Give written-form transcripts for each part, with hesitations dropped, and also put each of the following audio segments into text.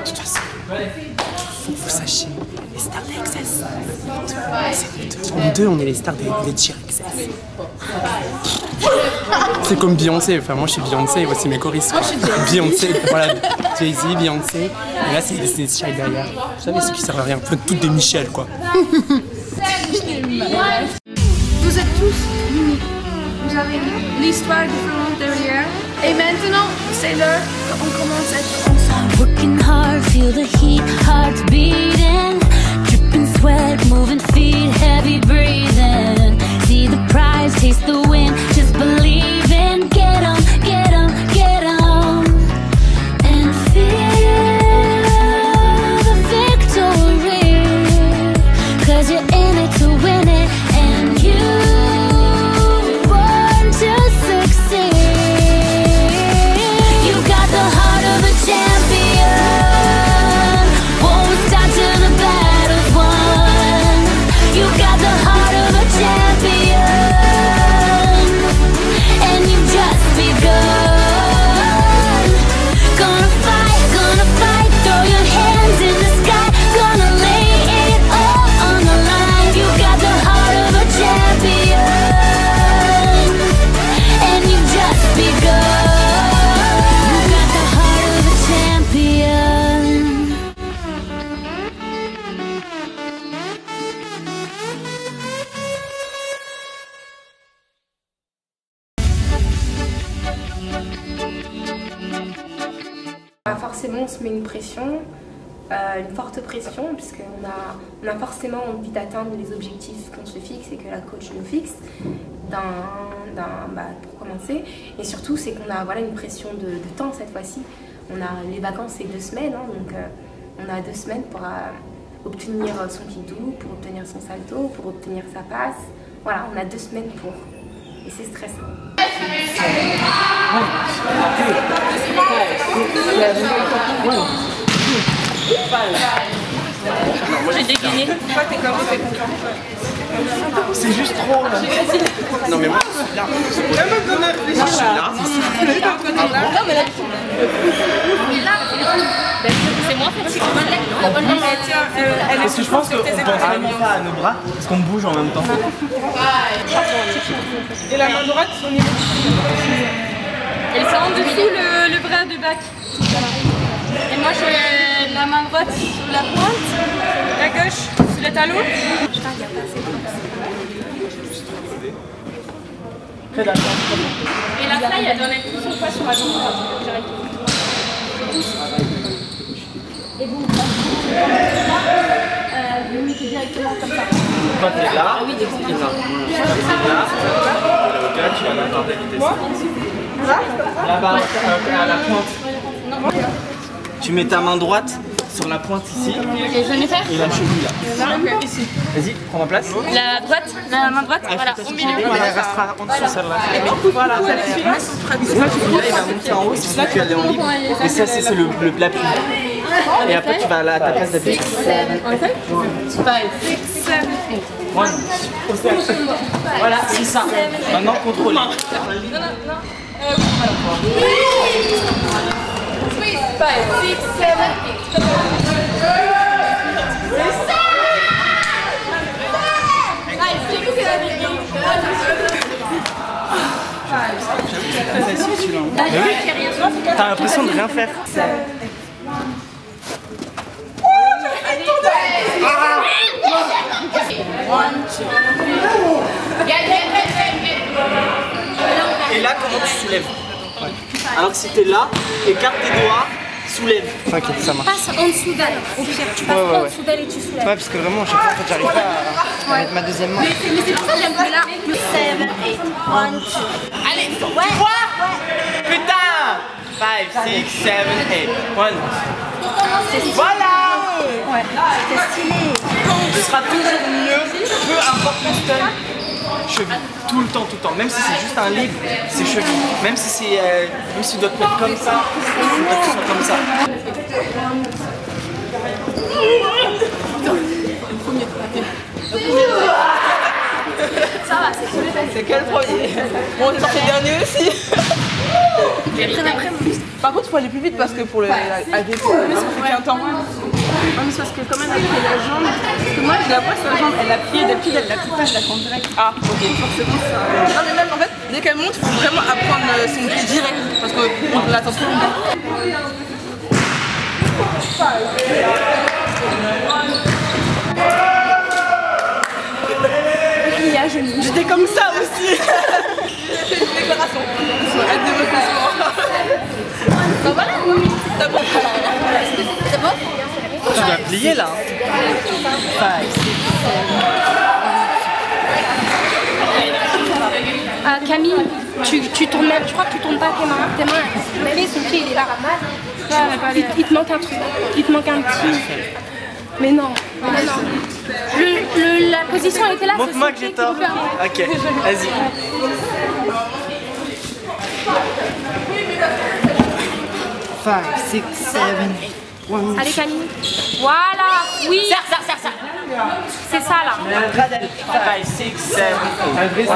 toute façon, faut que vous sachiez, les stars des XS, c'est nous deux, on est les stars des cheer XS. C'est comme Beyoncé, enfin moi je suis Beyoncé, voici mes choristes. Beyoncé, voilà, Jay-Z, Beyoncé, et là c'est des Shy derrière. Vous savez, ceux qui servent à rien, enfin toutes des Michel quoi. Vous êtes tous unis. Vous avez l'histoire différente derrière. Et maintenant, c'est l'heure qu'on commence à être ensemble. Working hard, feel the heat, hearts beating, dripping sweat, moving feet, heavy breathing. See the prize, taste the win, just believe in. Get on, get on, get on, and feel the victory. 'Cause you're in it to win it, and you born to succeed. You got the heart of a champion. Won't stop till the battle's won. You got the heart of a champion, and you've just begun. Gonna fight, throw your hands in the sky. Gonna lay it all on the line. You got the heart of a champion, and you've just begun. You got the heart of a champion. Forcément, on se met une pression, une forte pression, puisqu'on a forcément envie d'atteindre les objectifs qu'on se fixe et que la coach nous fixe, pour commencer. Et surtout, c'est qu'on a une pression de temps cette fois-ci. Les vacances, c'est 2 semaines, hein, donc on a 2 semaines pour obtenir son kidou, pour obtenir son salto, pour obtenir sa passe. Voilà, on a 2 semaines pour. Et c'est stressant. J'ai dégainé. C'est juste trop là. Non mais moi je suis là. Moi je suis là. Non mais là, c'est moins fatigant. Parce que je pense qu'on pense vraiment pas à nos bras, parce qu'on bouge en même temps. Et la main droite, au niveau Elle fait en dessous le bras de bac. Et moi je fais la main droite sur la pointe, la gauche sur le talon. Et la taille elle doit mettre tout son poids sur la jambe droite. Et vous mettez directement comme ça. Quand t'es là, Ah oui, t'es là. Là, tu vas la barre de vitesse. La barre à la pointe. Tu mets ta main droite sur la pointe ici. Ok, je vais faire. Et la cheville là. Ici. Vas-y, prends ma place. La droite, la main droite, voilà, au milieu. Elle restera en dessous celle-là. Voilà, celle-là. Il va monter en haut, si tu aller en libre. Et ça, c'est l'appui. Et après, tu vas à ta place d'appui. 5, 6, 7, 8. Voilà, c'est ça. Maintenant, contrôle. Non. 5, 6, 7, 8. T'as l'impression de rien faire. Et là, comment tu soulèves? Alors que si t'es là, écarte tes doigts, soulève. T'inquiète, ça marche. passe en dessous d'elle. Au pire, tu passes en dessous d'elle et tu soulèves. Ouais, parce que vraiment, à chaque fois, en fait, j'arrive pas à mettre ma deuxième main. Mais c'est pour ça que j'aime plus là. 7, 8, 1, 2. Allez, Ouais. Putain! 5, 6, 7, 8, 1. Voilà! Ouais, c'est stylé. Ce sera toujours mieux, peu importe le stun. Cheville, tout le temps. Même si c'est juste un libre, c'est cheville. Même si c'est, même si tu dois te mettre comme ça, il faut que tu sois comme ça. Ça va, c'est cool. c'est quel premier? Bon, on est sorti dernier aussi. Après, Par contre, il faut aller plus vite parce que pour le AVP, ça fait qu'un temps. Non, mais c'est parce que comme elle a plié la jambe, parce que moi je la vois sa jambe, elle l'a pliée d'habitude, elle l'a pliée pas, je la prends direct. Ah, ok. Forcément ça. Non, mais même en fait, dès qu'elle monte, il faut vraiment apprendre son pied direct parce qu'on l'attend trop longtemps. J'étais comme ça aussi. C'est une déclaration. Elle développe le sport. Ça va là? C'est bon. C'est bon? Tu dois plier là. Camille, tu tournes même, je crois que tu tournes pas tes mains, mais son pied il est là. Il te manque un truc, il te manque un petit. Mais non, la position elle était là. Montre-moi que j'ai tort. Ok, vas-y. Five, six, seven, one. Allez Camille. Voilà, oui. Ça. C'est ça là. 5, 6, 7, 8.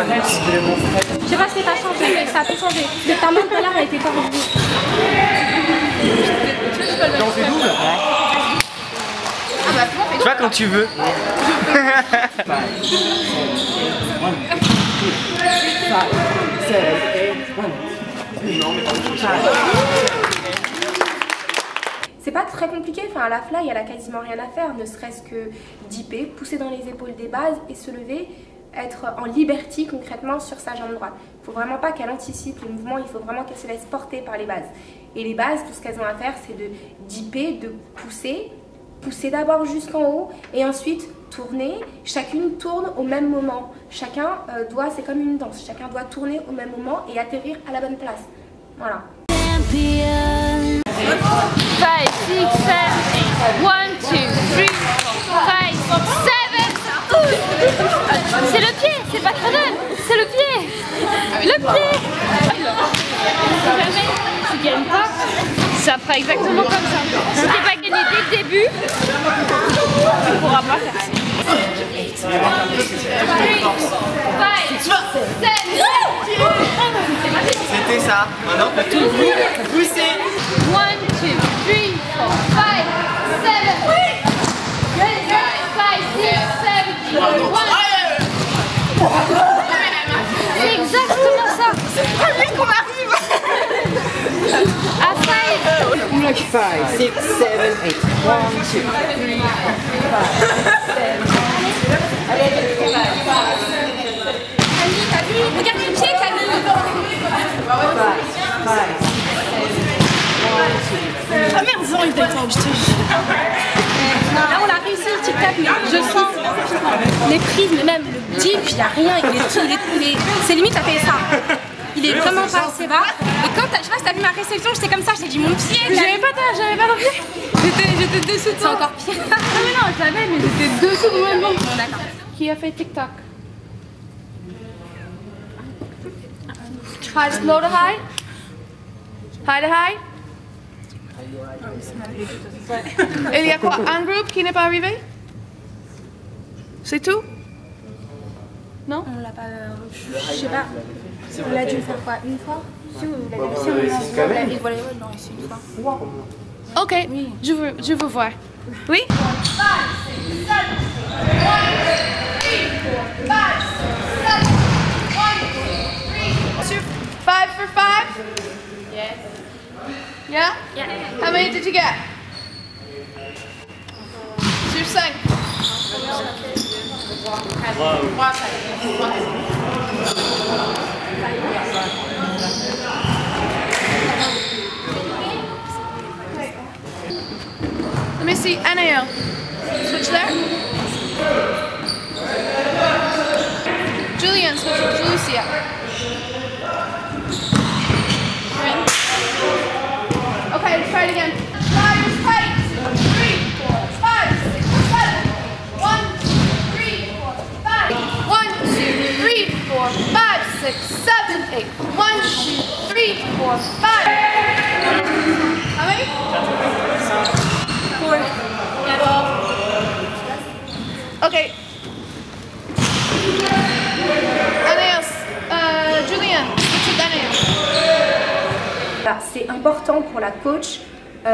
Je sais pas si t'as changé, mais ça a tout changé. Ta main tout à l'heure elle était pas revenue. On fait double. Tu vois quand tu veux. C'est pas très compliqué, enfin à la fly elle a quasiment rien à faire, ne serait-ce que dipper, pousser dans les épaules des bases et se lever, être en liberty concrètement sur sa jambe droite. Il faut vraiment pas qu'elle anticipe les mouvements, il faut vraiment qu'elle se laisse porter par les bases. Et les bases, tout ce qu'elles ont à faire c'est de dipper, de pousser d'abord jusqu'en haut et ensuite tourner. Chacune tourne au même moment. Chacun doit, c'est comme une danse, chacun doit tourner au même moment et atterrir à la bonne place. Voilà. 5, 6, 7, 8. 1, 2, 3, 5, 7. C'est le pied, c'est pas très jeune, c'est le pied. Le pied. Si jamais tu gagnes pas, ça fera exactement comme ça. Si t'es pas gagné dès le début, tu pourras pas faire ça. 5, 7. C'était ça. Maintenant, on peut tout pousser. 1, 2, 3, 4, 5, 7. 5, 6, 7, 8. C'est exactement ça. C'est pas lui qu'on arrive. À 5. 5, 6, 7, 8. 1, 2, 3, 4. Regarde les pieds Camille. Ah merde, ils ont eu des temps, je te jure. Là on a réussi le tic-tac, mais je sens les prises, mais même le dip, il n'y a rien, c'est limite à payer ça. Il est vraiment pas assez bas. Et quand je sais pas si t'as vu ma réception, j'étais comme ça, je t'ai dit mon pied. J'avais pas de pied. J'étais dessous de C'est toi. encore pire. Ah mais non, je l'avais, mais j'étais dessous de moi-même. Bon, d'accord. Qui a fait TikTok? Hide, low to high. High to high. Et il y a quoi? Un groupe qui n'est pas arrivé? C'est tout? Non? On l'a pas. Je sais pas. On l'a dû le faire quoi? Une fois? Si on l'a vu, voilà, non, c'est une fois. Ok, je veux voir. Oui? 5 for 5? Yes. Yeah? Yeah. How many did you get? Sur 5. Let me see, NAL. Switch there. Julian, switch with Lucia. Okay, let's try it again. Fires tight. 3, 4, 5, 6, 7. 1, 2, 3, 4, 5. 1, 2, 3, 4, 5, 6, 7, 8. 1, 2, 3, 4, 5. How many? 4. Okay. Anaïs, Julian, switch with Anaïs. C'est important important pour la coach,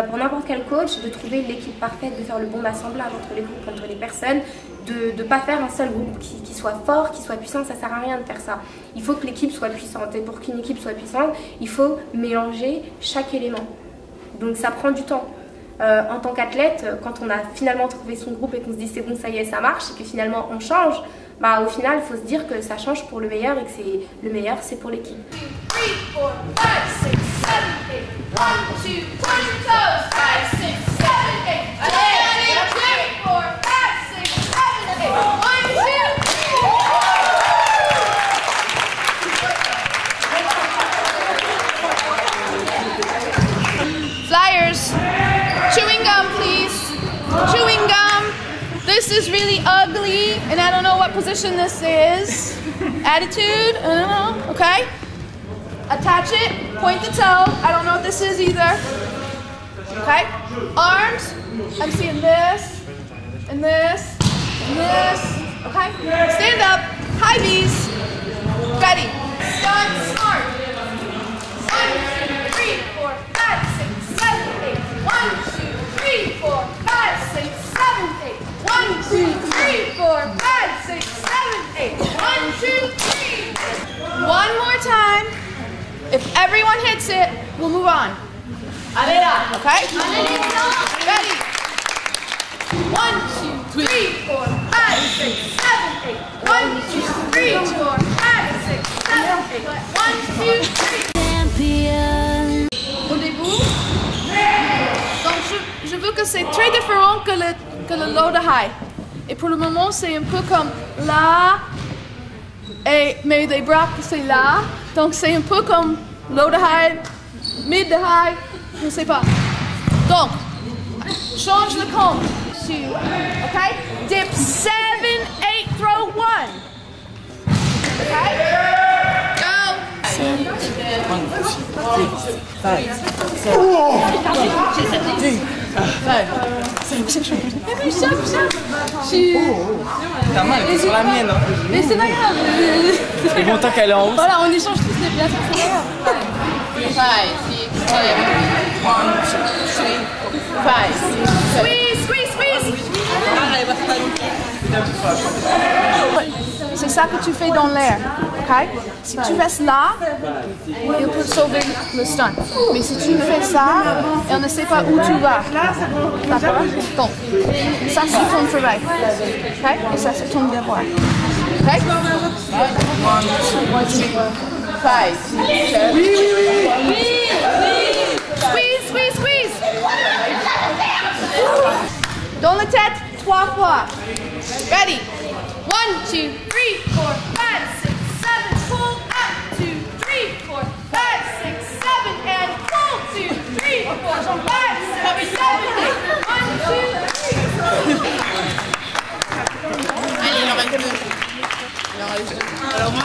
pour n'importe quel coach, de trouver l'équipe parfaite, de faire le bon assemblage entre les groupes, entre les personnes, de ne pas faire un seul groupe qui soit fort, qui soit puissant. Ça ne sert à rien de faire ça. Il faut que l'équipe soit puissante, et pour qu'une équipe soit puissante, il faut mélanger chaque élément. Donc ça prend du temps. En tant qu'athlète, quand on a finalement trouvé son groupe et qu'on se dit c'est bon, ça y est, ça marche, et que finalement on change, bah, au final, il faut se dire que ça change pour le meilleur et que le meilleur, c'est pour l'équipe. 3, 4, 5, 6, 7, 8. 1, 2, point your toes. 5, 6, 7, 8. Allez, 2, 4, 5, 6, 7, 8. 1, 2, 3. Flyers. Chewing gum, please. Chewing gum. This is really ugly, and I don't know what position this is. Attitude, I don't know, okay? Attach it, point the toe. I don't know what this is either. Okay? Arms, I'm seeing this, and this, and this. Okay? Stand up, high knees. Ready. Start, smart. 1, 2, 3, 4, 5, 6, 7, 8. 1, 2, 3, 4, 5, 6, 7, 8. 1, 2, 3, 4, 5, 6, 7, 8. 1, 2, 3. One more time. If everyone hits it, we'll move on. Okay? Ready? 1, 2, 3, 4, 5, 6, 7, 8. 1, 2, 3, 4, 5, 6, 7, 8. 1, 2, 3. Champion. Au début. Donc je veux que c'est très différent que le low to high. Et pour le moment, c'est un peu comme là. Mais les bras, c'est là. Donc c'est un peu comme low to high, mid to high, je ne sais pas. Donc, change le compte. 2, okay? Dip 7, 8, throw 1. Okay? Go. 7, 1, 6, 5, 7, 8, ta main elle est sur la mienne. Hein. Mais c'est pas grave. Et bon, tant qu'elle est en haut. Voilà, on échange tous les places, c'est pas grave. 5, 6, 7, 1, 2, 3, 4, 5, 6, 7. Squeeze, squeeze, squeeze. C'est ça que tu fais dans l'air, ok? Si tu restes là, il peut sauver le stun. Mais si tu fais ça, et on ne sait pas où tu vas, d'accord? Donc, ça c'est ton travail, ok? Et ça c'est ton devoir, ok? 1, 2, 3, 5, 6, 7. Oui. Squeeze, squeeze, squeeze. Dans la tête, 3 fois. Ready? 1, 2, 3, 4, 5, 6, 7. Pull up. 2, 3, 4, 5, 6, 7. And pull. 2, 3, 4, 5, 6, 7. 1, 2, 3. Allez, il en reste 2. Alors moi,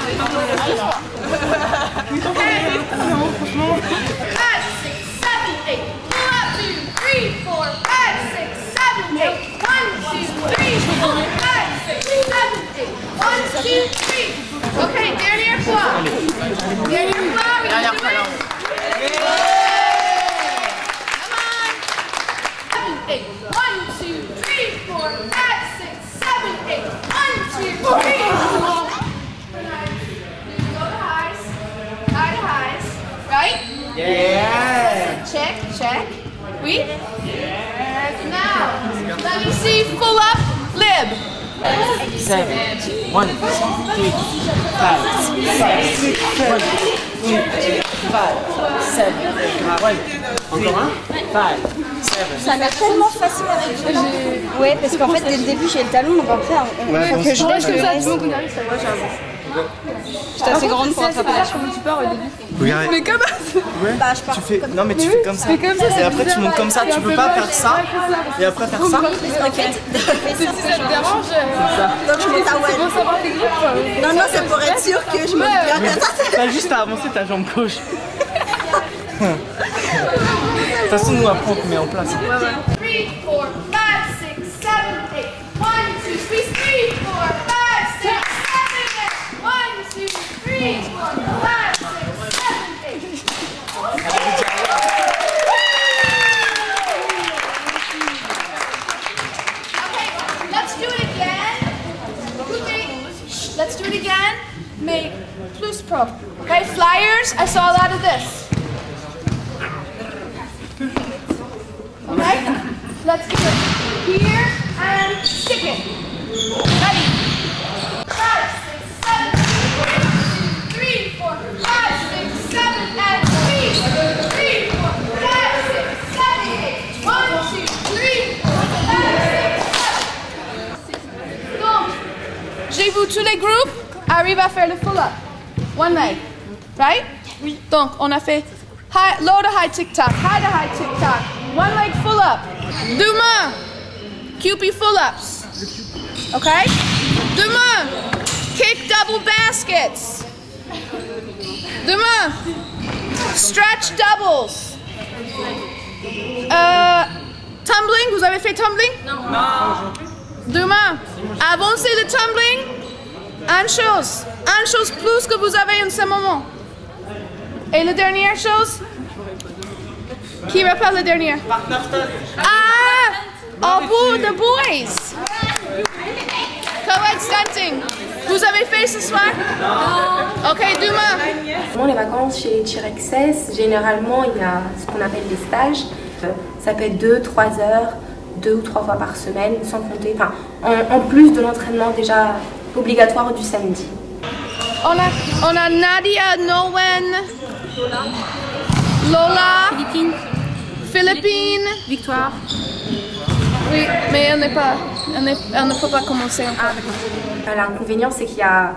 Non, franchement. 5, 6, 7, 8. Pull up. 2, 3, 4, 5, 6, 7, 8. 1, 2, 3, 4, 5, 6, 7, 8. 1, 2, 3. Okay, dernière fois. Dernière fois. dernière fois là. Come on. 7, 8. 1, 2, 3, 4, 5, 6, 7, 8. 1, 2, 3. Go to highs. High to highs. Right? Yeah. Check, check. Oui? Now, let me see full up lib. 7, 1, 2, 3, 4, 5, 6, 7, 8, 5, 7, 1. Encore un? 5, 7. Ça m'a tellement facile avec Jules. Ouais, parce qu'en fait, dès le début, j'ai le talon, donc après, une fois que je reste comme ça, j'étais assez grande pour attraper la chose. Regarde. Mais comme Bah, je pars. Tu fais... Non, mais tu fais comme ça. Et après, tu montes comme ça. Tu peux pas faire ça. Et après, faire ça. En fait, si ça te dérange, donc je monte à c'est Wall. pour savoir les groupes. Non, non, c'est pour être sûr que je monte bien comme ça. T'as juste à avancer ta jambe gauche. De toute façon, nous, après, on te met en place. 3, 4, 5, 6, 7, 8. 1, 2, squeeze 3, 4, 5, 6, 7, 8. 1, 2, 3, 4, 5, 6, 7, 8. Tous Pro. Okay, flyers, I saw a lot of this. Okay, let's do it here and stick it. Ready? 5, 6, 7, 3, 4, 5, 6, 7, and 3, 3, 4, 5, 6, 7, 8. 1, 2, 3, 4, 5, 6, 7. Donc, j'ai vu tous les groupes arrivent à faire le pull-up. One leg, right? Oui. Donc, on a fait high, low to high tic-tac, high to high tic-tac. One leg pull-up. Demain, QP pull-ups. Okay? Demain, kick double baskets. Demain, stretch doubles. Tumbling, vous avez fait tumbling? Non. Demain, avancez le tumbling. Une chose plus que vous avez en ce moment. Et la dernière chose? Qui rappelle la dernière? Ah! Au bout de boys! Co-ed stunting. Vous avez fait ce soir? Non. Ok, demain. Pendant les vacances chez Chirexes, généralement il y a ce qu'on appelle des stages. Ça peut être 2-3 heures, 2 ou 3 fois par semaine, sans compter, enfin, en plus de l'entraînement déjà obligatoire du samedi. On a Nadia, Nowen, Lola, Philippine, Victoire. Oui, mais elle ne peut pas commencer encore. L'inconvénient, c'est qu'il y a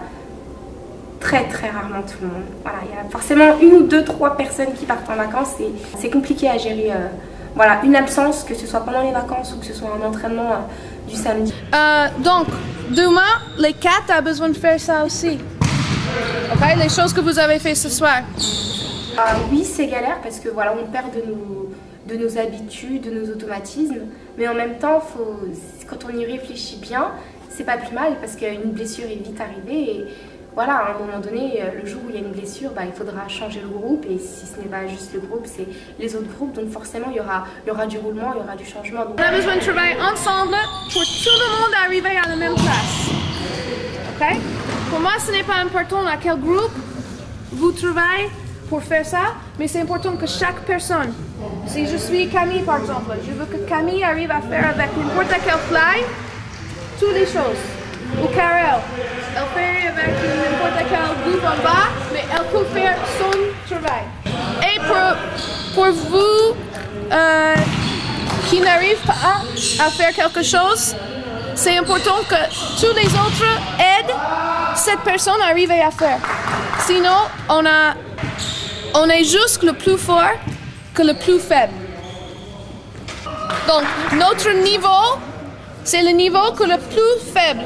très rarement tout le monde. Voilà, il y a forcément 1 ou 2, 3 personnes qui partent en vacances. C'est compliqué à gérer. Voilà, une absence, que ce soit pendant les vacances ou que ce soit un entraînement du samedi. Donc, demain, les 4 ont besoin de faire ça aussi. Ok, les choses que vous avez fait ce soir. Oui, c'est galère parce que voilà, on perd de nos habitudes, de nos automatismes. Mais en même temps, quand on y réfléchit bien, c'est pas plus mal parce qu'une blessure est vite arrivée. Et voilà, à un moment donné, le jour où il y a une blessure, il faudra changer le groupe. Et si ce n'est pas juste le groupe, c'est les autres groupes. Donc forcément, il y aura du roulement, il y aura du changement. Donc, on a besoin de travailler ensemble pour tout le monde arriver à la même place. Ok? Pour moi, ce n'est pas important à quel groupe vous travaillez pour faire ça, mais c'est important que chaque personne, si je suis Camille par exemple, je veux que Camille arrive à faire avec n'importe quel fly, toutes les choses. Ou Karel, elle fait avec n'importe quel groupe en bas, mais elle peut faire son travail. Et pour vous qui n'arrivent pas à faire quelque chose, c'est important que tous les autres aident cette personne à arriver à faire. Sinon, on est juste le plus fort que le plus faible. Donc, notre niveau, c'est le niveau que le plus faible.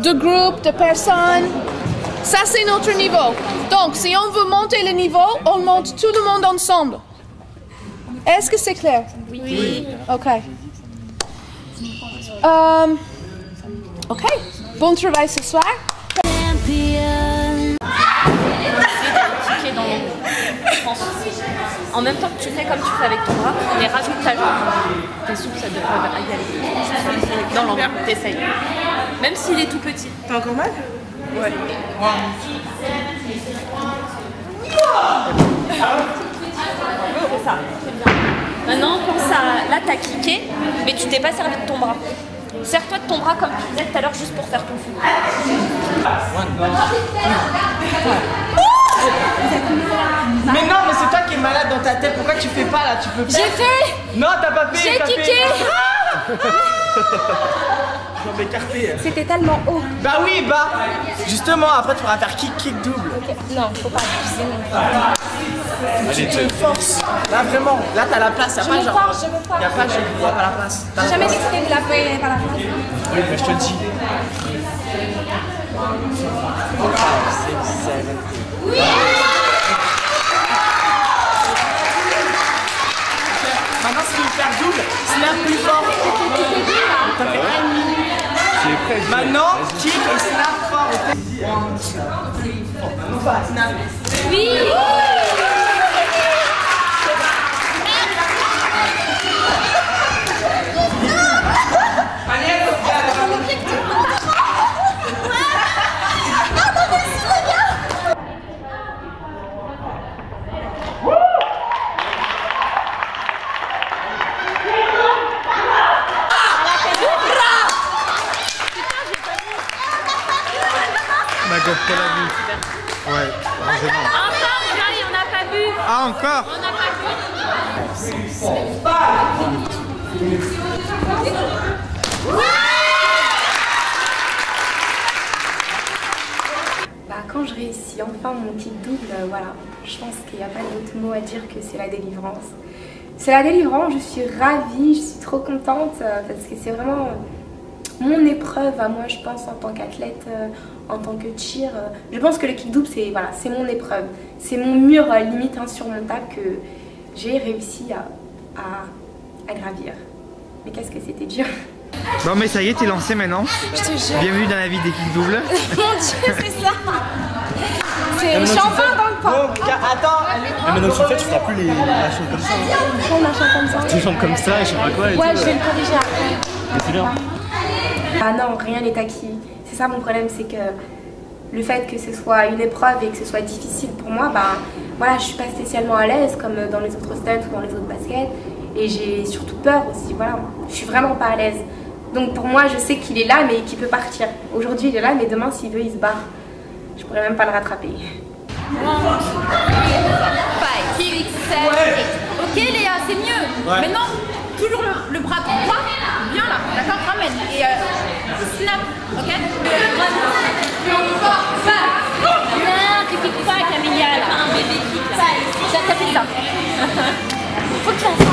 De groupe, de personnes. Ça, c'est notre niveau. Donc, si on veut monter le niveau, on monte tout le monde ensemble. Est-ce que c'est clair? Oui. Ok. Ok. Bon travail ce soir. En même temps que tu fais comme tu fais avec ton bras, mais rajoute ta jambe. T'es souple, ça devrait y aller. Dans l'envers, t'essayes. Même s'il est tout petit. T'as encore mal? Ouais. C'est ça, c'est bien. Maintenant, pense à... Là, t'as cliqué, mais tu t'es pas servi de ton bras. Serre-toi de ton bras comme tu disais tout à l'heure, juste pour faire ton fou. Mais non, mais c'est toi qui es malade dans ta tête. Pourquoi tu fais pas là? Tu peux faire. J'ai fait. Non, t'as pas fait. J'ai kické. Je vais m'écarter. C'était tellement haut. Bah oui, justement, après tu pourras faire kick double. Okay. Non, faut pas abuser. Allez, tu te forces. Là vraiment, là t'as la place, y'a pas genre. Je me force. Y'a pas la place. J'ai jamais dit que c'était de la paix, pas la place. Oui, mais je te le dis. Oui. Maintenant, si tu veux faire double, snap plus fort. Maintenant, kick et snap fort. Snap. Oui. qu'elle a vu. Ouais, heureusement. Encore, Joy, on n'a pas vu. Ah, encore? On n'a pas vu. Bah, quand je réussis enfin mon kick double, voilà, je pense qu'il n'y a pas d'autre mot à dire que c'est la délivrance. C'est la délivrance, je suis ravie, je suis trop contente parce que c'est vraiment mon épreuve à moi, je pense, en tant qu'athlète, en tant que cheer. Je pense que le kick double, c'est voilà, c'est mon épreuve. C'est mon mur limite insurmontable que j'ai réussi à gravir. Mais qu'est-ce que c'était dur. Bon mais ça y est, t'es lancé maintenant. Je te jure. Bienvenue dans la vie des kick doubles. Mon Dieu, c'est ça. Je suis enfin dans le pas. Attends. Mais maintenant que tu le fais, tu feras plus les machins comme ça. Pourquoi on marche comme ça? Tu chantes comme ça et je sais pas quoi. Et Ouais, tout, je vais le corriger après. Mais c'est bien. Ah non, rien n'est acquis. C'est ça mon problème, c'est que le fait que ce soit une épreuve et que ce soit difficile pour moi, bah voilà, je suis pas spécialement à l'aise comme dans les autres stunts ou dans les autres baskets. Et j'ai surtout peur aussi, voilà. Je suis vraiment pas à l'aise. Donc pour moi, je sais qu'il est là, mais qu'il peut partir. Aujourd'hui, il est là, mais demain, s'il veut, il se barre. Je pourrais même pas le rattraper. 5, 6, 7, 8. Ok Léa, c'est mieux. Ouais. Maintenant, toujours le bras droit. Bien là, d'accord, ramène. Et snap, ok. 1, 2, 3, 4, 5. Non, tu piques pas, Camélia, là. Un bébé kick. Ça fait ça. Faut que tu en fasses.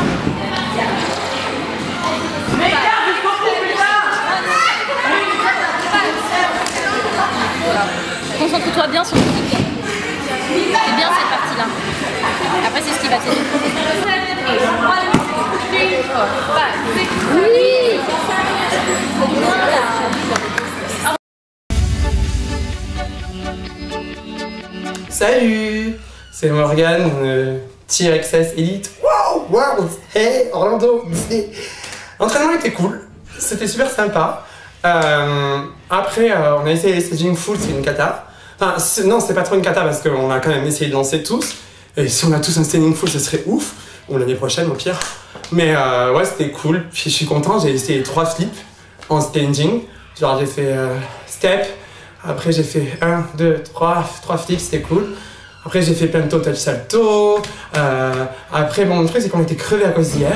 Mais concentre-toi bien sur le kick. C'est bien cette partie-là. Après, c'est ce qui va t'aider. Oui. Salut, c'est Morgane, TRXS Elite. Wow, World, hey, Orlando, Disney. L'entraînement était cool, c'était super sympa. Après, on a essayé les staging full, c'est une cata. Enfin, non, c'est pas trop une cata parce qu'on a quand même essayé de lancer tous. Et si on a tous un staging full, ce serait ouf. Ou l'année prochaine, au pire. Mais ouais, c'était cool. Puis je suis content, j'ai essayé 3 flips en staging. Genre, j'ai fait step. Après, j'ai fait 1, 2, 3 flips, c'était cool. Après, j'ai fait pento, touch, salto. Après, bon, le truc, c'est qu'on était crevés à cause d'hier.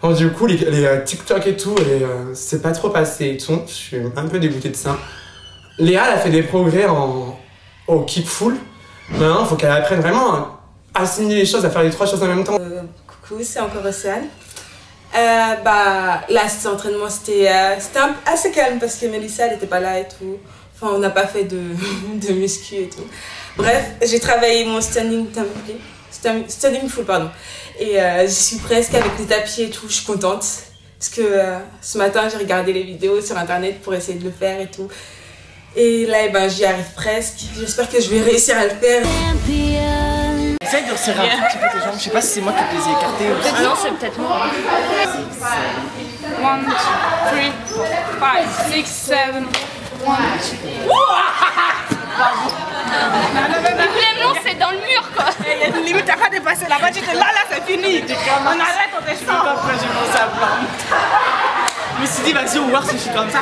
Donc, du coup, les TikTok et tout, c'est pas trop passé et tout. Je suis un peu dégoûté de ça. Léa, elle a fait des progrès au kick full. Maintenant, il faut qu'elle apprenne vraiment à assimiler les choses, à faire les 3 choses en même temps. Coucou, c'est encore Océane. Là, cet entraînement, c'était assez calme parce que Mélissa, elle n'était pas là et tout. Enfin, on n'a pas fait de muscu et tout. Bref, j'ai travaillé mon standing full, pardon. Et j'y suis presque avec les tapis et tout, je suis contente. Parce que ce matin, j'ai regardé les vidéos sur internet pour essayer de le faire et tout. Et là, j'y arrive presque. J'espère que je vais réussir à le faire. Essaye de resserrer un tout petit peu tes jambes. Je sais pas si c'est moi qui les ai écartées ou si... Non, c'est peut-être moi. 1, 2, 3, 4, 5, 6, 7, 1, 2. Vraiment, c'est dans le mur, quoi. Il y a une limite, t'as pas dépassé là-bas, tu te là, c'est fini. On arrête, on Je sais descend. pas pourquoi j'ai pensé à blanc. Je me suis dit, vas-y, on va voir si je suis comme ça.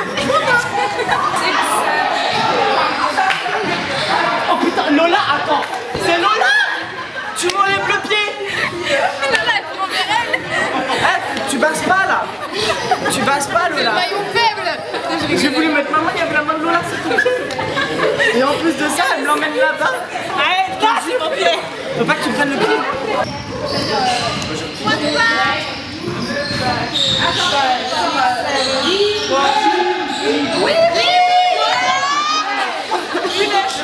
Oh putain, Lola, attends. C'est Lola. Tu m'enlèves le pied. Lola, elle prend vers elle. Tu basses pas là. Tu basses pas, Lola. Maillon faible. J'ai voulu mettre ma main, il y avait la main de Lola sur ton pied. Et en plus de ça, elle me l'emmène là-bas. Allez, casse mon pied. Faut pas que tu me prennes le pied. Oui, oui.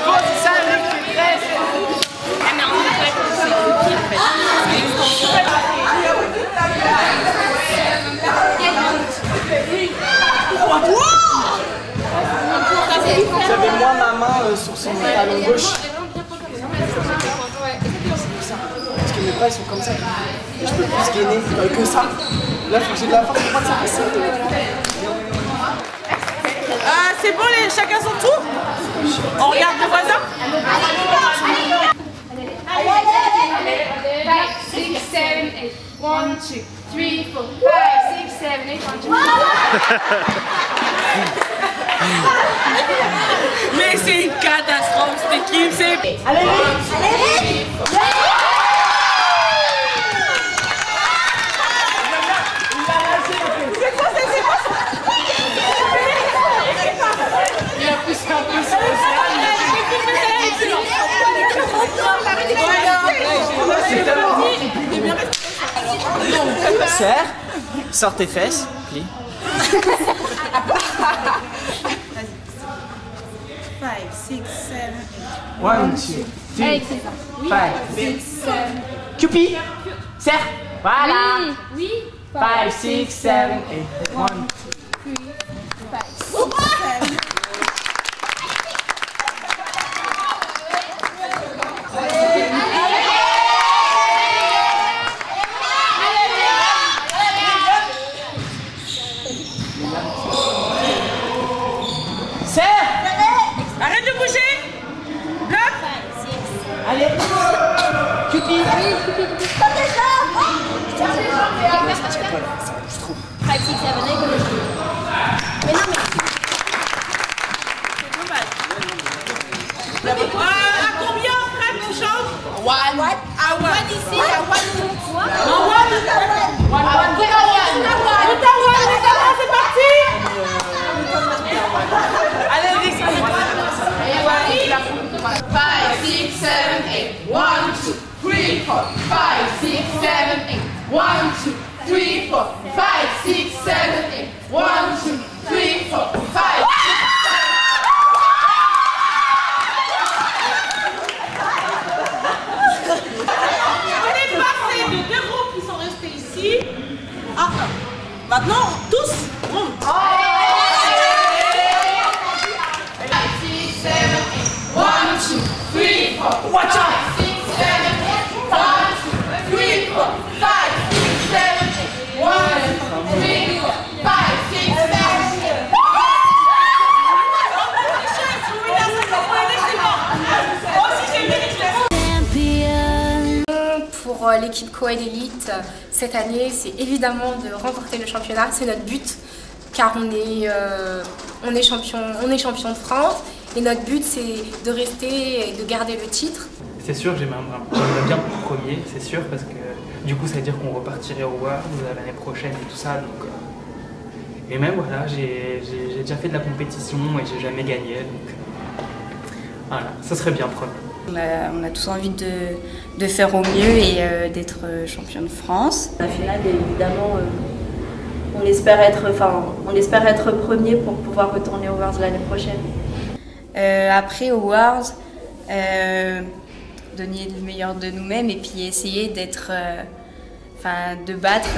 Bon, c'est ça, le mec qui est prêt. Ah, mais en fait, c'est le pied, en fait. J'avais moins ma main sur son talon gauche. Parce que mes bras ils sont comme ça. Et je peux plus gainer que ça. Là, faut que j'ai de la force pour pas ça passer. C'est bon, chacun son tour. On regarde le voisin. 5, 6, 7, 8. 1, 2, 3, 4, 5, 6, 7, 8. 1, 2, 3. Mais c'est une catastrophe cette équipe, c'est... Allez, Il a poussé un peu sur le serre, sors tes fesses, plie. 5, 6, 7, 1, 2, 3, 5, 6, 7. Cupid, serre, voilà. Oui. 5, 6, 7, 8. 1, 2, 3, 5. Arrête de bouger. Bloc. Allez. Cupid. À combien après tu chantes? One. À one ici, à one. C'est parti. Allez, 5, 6, 7, 8. 1, 2, 3, 4, 5, 6, 7, 8. 1, 2, 3, 4, 5, 6, 7, 8. 1, 2, 3, 4, 5. On est passé de deux groupes qui sont restés ici. Ah, maintenant, tous. 1, 2, 3, 4, 5, 6, 7, 8. 1, 2, 3, 4, 5, 6, 7, 8. 1, 2, 3, 4, 5, 6, 7, Champion. Pour l'équipe Coed Elite, cette année, c'est évidemment de remporter le championnat. C'est notre but, car on est champion de France. Et notre but, c'est de rester et de garder le titre. C'est sûr que j'aimerais bien premier, c'est sûr, parce que du coup ça veut dire qu'on repartirait au Worlds l'année prochaine et tout ça. Donc, et même voilà, j'ai déjà fait de la compétition et j'ai jamais gagné. Donc voilà, ça serait bien premier. On a tous envie de faire au mieux et d'être champion de France. La finale, évidemment, on espère être premier pour pouvoir retourner au Worlds l'année prochaine. Après au Worlds, donner le meilleur de nous-mêmes et puis essayer de battre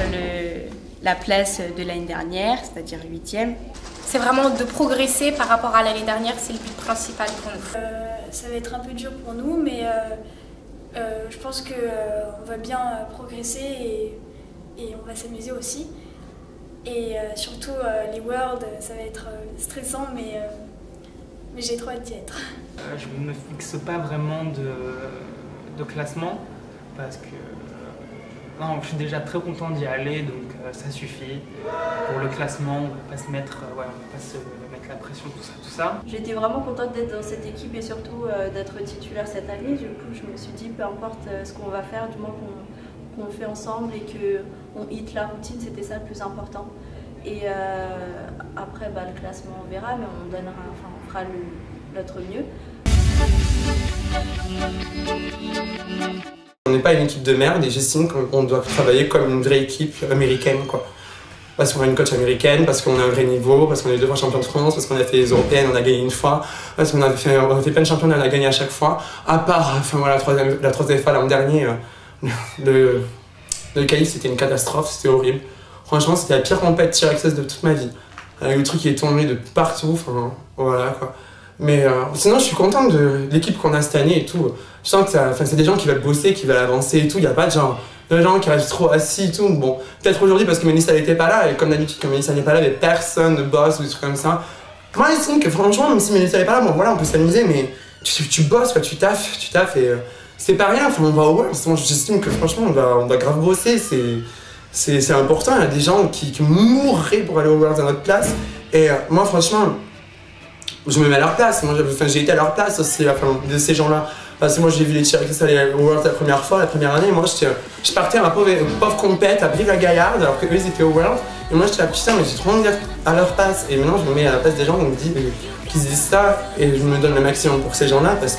la place de l'année dernière, c'est-à-dire 8e. C'est vraiment de progresser par rapport à l'année dernière, c'est le but principal pour nous. Ça va être un peu dur pour nous, mais je pense qu'on va bien progresser et on va s'amuser aussi. Et surtout les Worlds, ça va être stressant, mais j'ai trop hâte d'y être. Je ne me fixe pas vraiment de classement parce que non, je suis déjà très content d'y aller, donc ça suffit. Pour le classement, on ne va pas se mettre la pression, tout ça. J'étais vraiment contente d'être dans cette équipe et surtout d'être titulaire cette année. Du coup, je me suis dit, peu importe ce qu'on va faire, du moins qu'on le fait ensemble et qu'on hit la routine, c'était ça le plus important. Et après, le classement, on verra, mais on fera notre mieux. On n'est pas une équipe de merde et j'estime qu'on doit travailler comme une vraie équipe américaine, quoi. Parce qu'on a une coach américaine, parce qu'on a un vrai niveau, parce qu'on est 2 fois champion de France, parce qu'on a fait les européennes, on a gagné une fois, parce qu'on a fait plein de championnats, on a gagné à chaque fois. À part la troisième fois l'an dernier, le qualif c'était une catastrophe, c'était horrible. Franchement, c'était la pire compète tir access de toute ma vie. Le truc qui est tombé de partout, enfin voilà quoi. Mais sinon, je suis contente de l'équipe qu'on a cette année et tout. Je sens que c'est des gens qui veulent bosser, qui veulent avancer et tout. Il n'y a pas de gens qui restent trop assis et tout. Bon, peut-être aujourd'hui parce que Mélissa n'était pas là, et comme d'habitude, quand Mélissa n'est pas là, il n'y avait personne de boss ou des trucs comme ça. Moi, j'estime que franchement, même si Mélissa n'est pas là, bon voilà, on peut s'amuser, mais tu bosses, quoi, tu taffes et c'est pas rien. Enfin, on va au Worlds. J'estime que franchement, on va grave bosser. C'est important. Il y a des gens qui mourraient pour aller au Worlds à notre place. Et moi, franchement, je me mets à leur place. Moi, j'ai été à leur place aussi, enfin, de ces gens-là. Parce que moi, j'ai vu les T-Rex aller au World la première fois, la première année. Et moi, je partais à ma pauvre compète à Brive-la-Gaillarde, alors qu'eux, ils étaient au World. Et moi, j'étais là, putain, mais j'ai trop envie d'être à leur place. Et maintenant, je me mets à la place des gens qui se disent ça. Et je me donne le maximum pour ces gens-là parce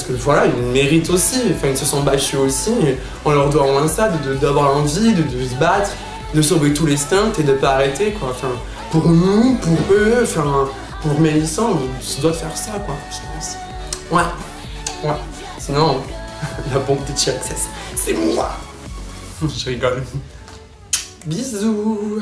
que voilà, ils méritent aussi. Enfin, ils se sont battus aussi. Et on leur doit au moins ça, d'avoir envie, de se battre, de sauver tous les stunts et de ne pas arrêter, quoi. Enfin, pour nous, pour eux, enfin, pour Mélissa, on se doit de faire ça, quoi, je pense. Ouais. Sinon, la bombe de T-Rex, c'est moi. Je rigole. Bisous.